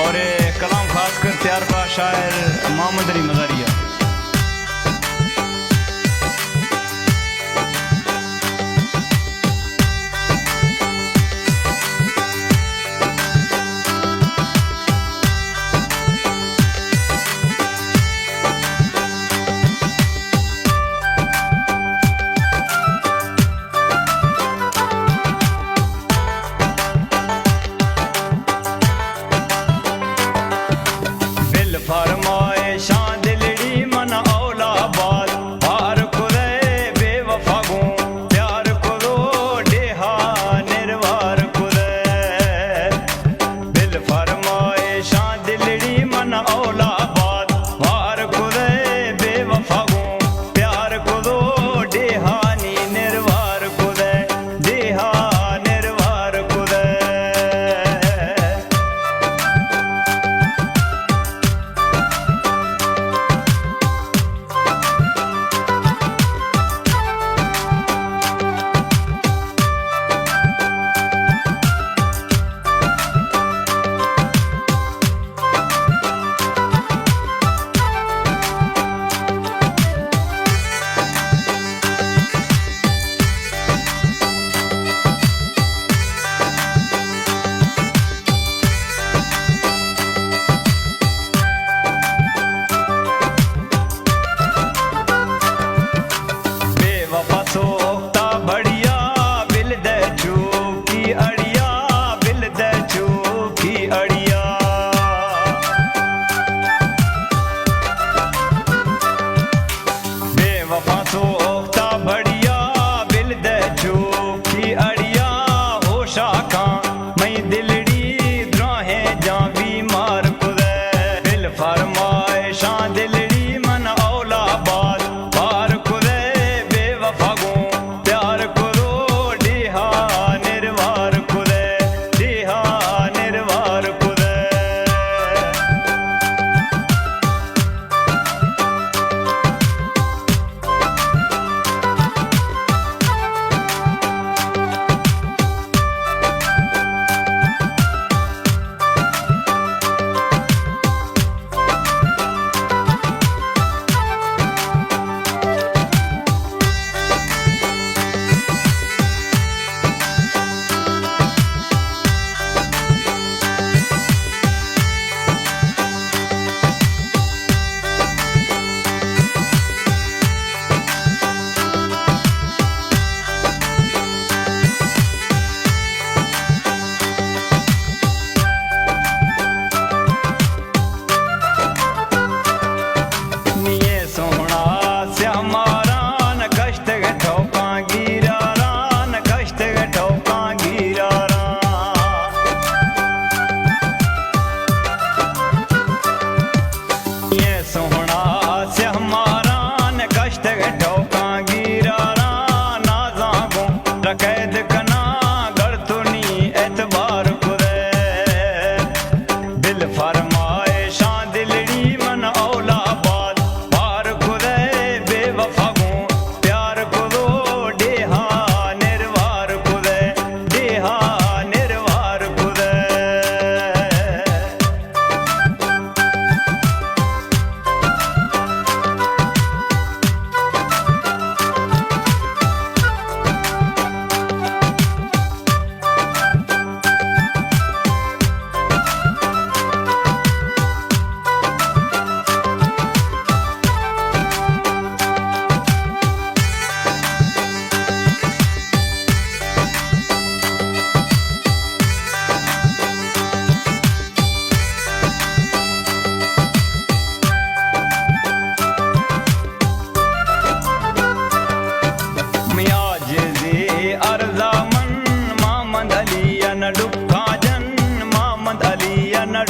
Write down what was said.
और कलाम खास कर तैयार पा शायर मोहम्मद अली मज़ारिया। फरमाए शान दिलड़ी मन औलाबाद पार कुरे बेवफा गो प्यार करो डेहा निर्वार कुरे दिल फरमाए शान दिलड़ी मन औलाबाद पार कुरे बेवफा गो प्यार करो डेहा नी निर्वार कुरे डेहा निर्वार कुरे। सोता बढ़िया बिल दे चूकी अड़िया बिल दे चूकी अड़िया बेवफा सोता बढ़िया बिल दे चूकी अड़िया होशा का मई दिलड़ी द्राहे जा बीमार कुदे बिल फरमाए शान दिलड़ी मन औलाबाद पार कुदे बेवफा गो प्यार करो डेहा निर्वार कुदे डेहा निर्वार कुदे। कैद कना गढ़ तुनी एतबार कुरे दिल फरमाए शान दिलड़ी मन औलाबाद पार कुरे बेवफा गो प्यार करो डेहा निर्वार कुरे डेहा निर्वार कुरे। अर्जा मन मोहम्मद अली न डुक्का जन मोहम्मद अली न